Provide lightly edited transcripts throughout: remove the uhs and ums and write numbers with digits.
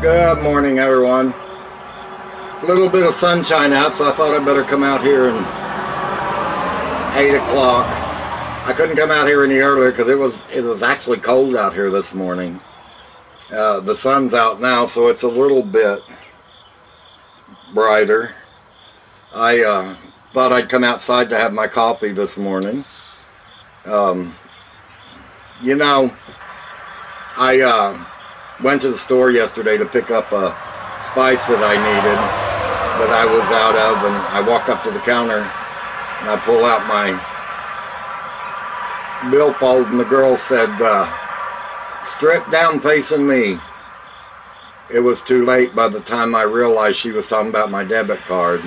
Good morning, everyone. A little bit of sunshine out, so I thought I'd better come out here at 8 o'clock. I couldn't come out here any earlier because it was actually cold out here this morning. The sun's out now, so it's a little bit brighter. I thought I'd come outside to have my coffee this morning. I went to the store yesterday to pick up a spice that I needed that I was out of, and I walk up to the counter and I pull out my billfold, and the girl said, strip down facing me. It was too late by the time I realized she was talking about my debit card.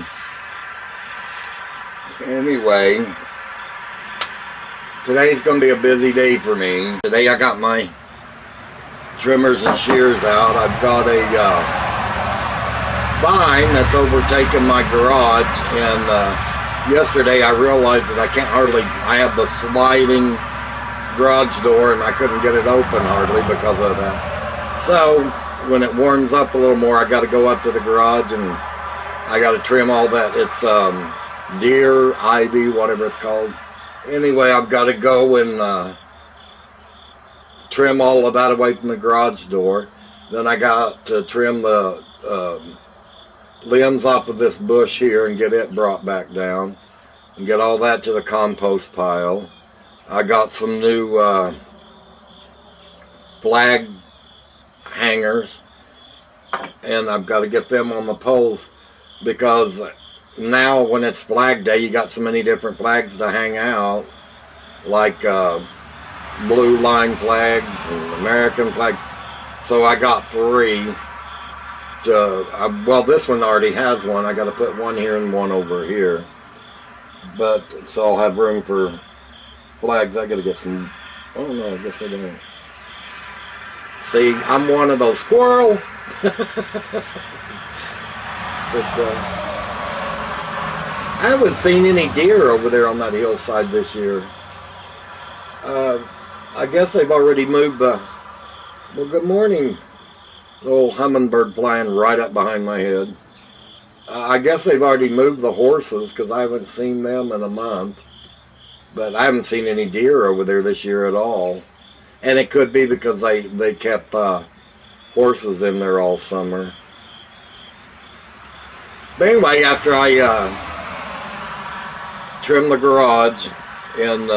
Anyway, today's going to be a busy day for me. Today I got my trimmers and shears out. I've got a vine that's overtaken my garage, and yesterday I realized that I have the sliding garage door and I couldn't get it open hardly because of that. So when it warms up a little more, I got to go up to the garage and I got to trim all that. It's deer, ivy, whatever it's called. Anyway, I've got to go and trim all of that away from the garage door. Then I got to trim the limbs off of this bush here and get it brought back down and get all that to the compost pile. I got some new flag hangers, and I've got to get them on the poles because now when it's flag day, you got so many different flags to hang out, like blue line flags and American flags. So I got three. Well, this one already has one. I got to put one here and one over here. But so I'll have room for flags. I got to get some. Oh no, I guess I don't. See, I'm one of those squirrel. But I haven't seen any deer over there on that hillside this year. I guess they've already moved the... Well, good morning. Little hummingbird flying right up behind my head. I guess they've already moved the horses because I haven't seen them in a month. But I haven't seen any deer over there this year at all. And it could be because they kept horses in there all summer. But anyway, after I trim the garage and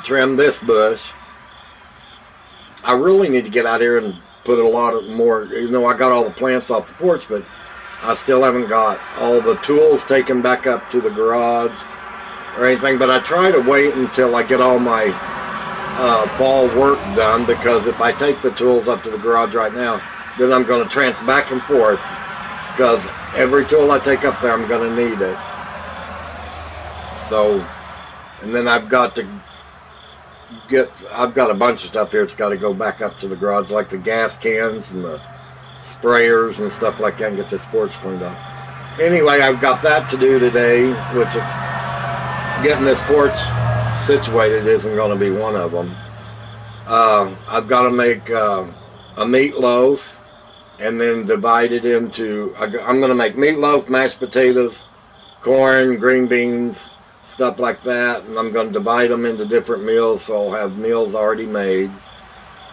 trim this bush, I really need to get out here and put a lot of more. You know, I got all the plants off the porch, but I still haven't got all the tools taken back up to the garage or anything. But I try to wait until I get all my fall work done, because if I take the tools up to the garage right now, then I'm going to trance back and forth, because every tool I take up there, I'm going to need it. So, and then I've got a bunch of stuff here that's got to go back up to the garage, like the gas cans and the sprayers and stuff like that, and get this porch cleaned up. Anyway, I've got that to do today, which getting this porch situated isn't going to be one of them. I've got to make a meatloaf and then divide it into... I'm going to make meatloaf, mashed potatoes, corn, green beans, stuff like that, and I'm going to divide them into different meals, so I'll have meals already made.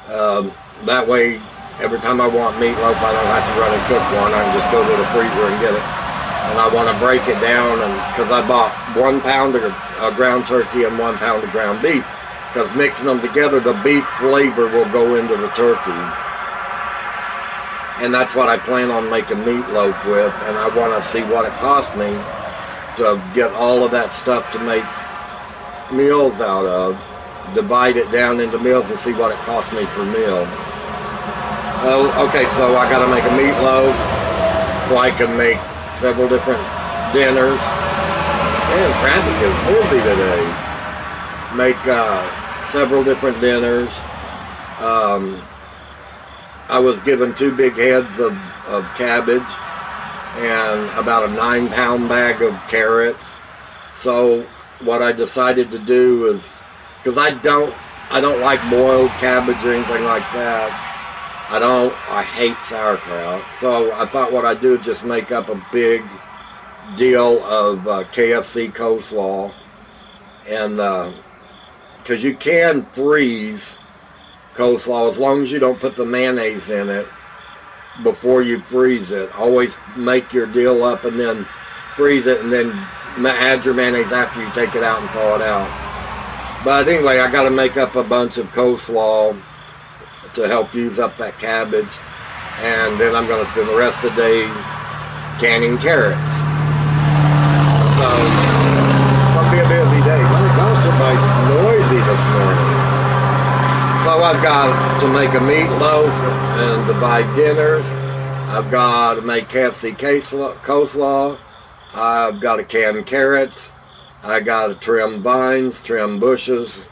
That way, every time I want meatloaf, I don't have to run and cook one. I can just go to the freezer and get it. And I want to break it down, and because I bought 1 pound of ground turkey and 1 pound of ground beef, because mixing them together, the beef flavor will go into the turkey. And that's what I plan on making meatloaf with, and I want to see what it costs me to get all of that stuff to make meals out of, divide it down into meals and see what it costs me per meal. Okay, so I got to make a meatloaf so I can make several different dinners. Man, traffic is busy today. Make several different dinners. I was given 2 big heads of cabbage and about a 9-pound bag of carrots. So what I decided to do is, because I don't I don't like boiled cabbage or anything like that. I hate sauerkraut. So I thought what I'd do is just make up a big deal of KFC coleslaw. And because you can freeze coleslaw as long as you don't put the mayonnaise in it before you freeze it. Always make your deal up and then freeze it and then add your mayonnaise after you take it out and thaw it out. But anyway, I got to make up a bunch of coleslaw to help use up that cabbage. And then I'm going to spend the rest of the day canning carrots. So, it's going to be a busy day. My gosh, everybody's noisy this morning. So I've got to make a meatloaf and to buy dinners. I've got to make KFC coleslaw. I've got to can carrots. I got to trim vines, trim bushes.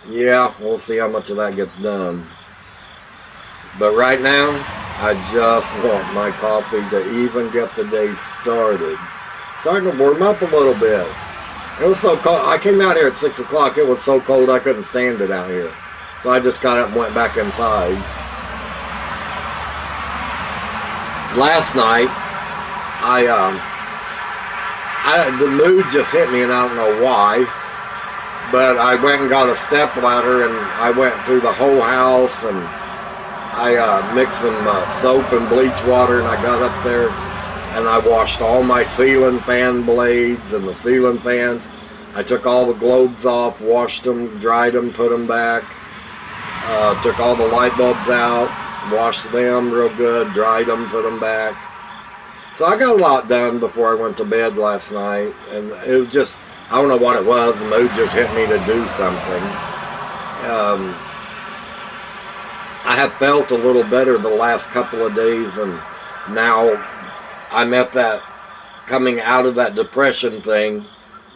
Yeah, we'll see how much of that gets done. But right now, I just want my coffee to even get the day started. Starting to warm up a little bit. It was so cold. I came out here at 6 o'clock. It was so cold I couldn't stand it out here. So I just got up and went back inside. Last night, the mood just hit me and I don't know why. But I went and got a step ladder and I went through the whole house and I mixed some soap and bleach water and I got up there and I washed all my ceiling fan blades and the ceiling fans. I took all the globes off, washed them, dried them, put them back. Took all the light bulbs out, washed them real good, dried them, put them back. So I got a lot done before I went to bed last night, and it was just, I don't know what it was, the mood just hit me to do something. I have felt a little better the last couple of days, and now I'm at that, coming out of that depression thing,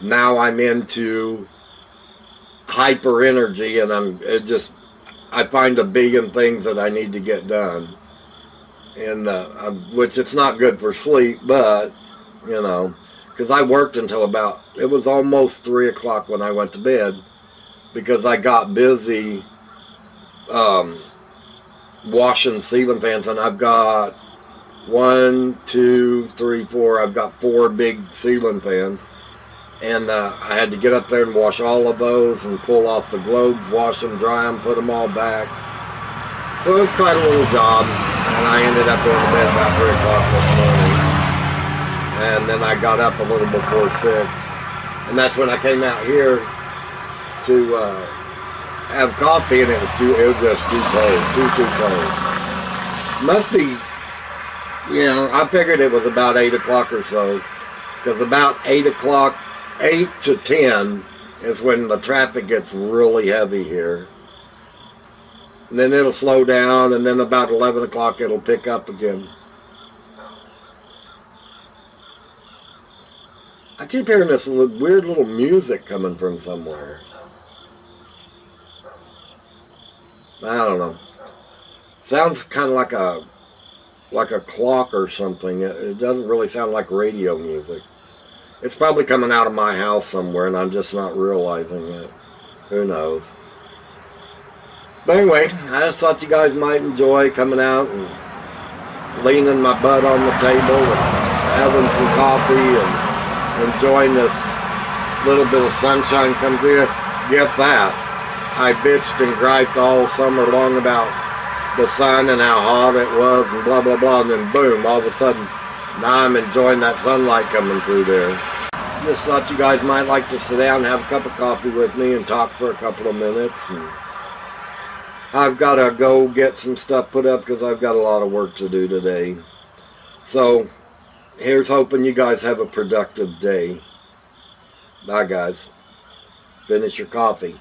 now I'm into hyper energy, and I find a billion things that I need to get done. And which it's not good for sleep, but you know, because I worked until it was almost 3 o'clock when I went to bed, because I got busy washing ceiling fans, and I've got 1, 2, 3, 4. I've got 4 big ceiling fans, and I had to get up there and wash all of those and pull off the globes, wash them, dry them, put them all back. So it was quite a little job, and I ended up going to bed about 3 o'clock this morning. And then I got up a little before 6. And that's when I came out here to have coffee, and it was just too cold, too cold. Must be, I figured it was about 8 o'clock or so, because about 8 o'clock, 8 to 10 is when the traffic gets really heavy here. And then it'll slow down, and then about 11 o'clock it'll pick up again. I keep hearing this weird little music coming from somewhere. I don't know. Sounds kind of like a clock or something. It doesn't really sound like radio music. It's probably coming out of my house somewhere, and I'm just not realizing it. Who knows? But anyway, I just thought you guys might enjoy coming out and leaning my butt on the table and having some coffee and enjoying this little bit of sunshine come through. Get that. I bitched and griped all summer long about the sun and how hot it was and blah, blah, blah. And then boom, all of a sudden, now I'm enjoying that sunlight coming through there. Just thought you guys might like to sit down and have a cup of coffee with me and talk for a couple of minutes. And I've got to go get some stuff put up because I've got a lot of work to do today. So, here's hoping you guys have a productive day. Bye, guys. Finish your coffee.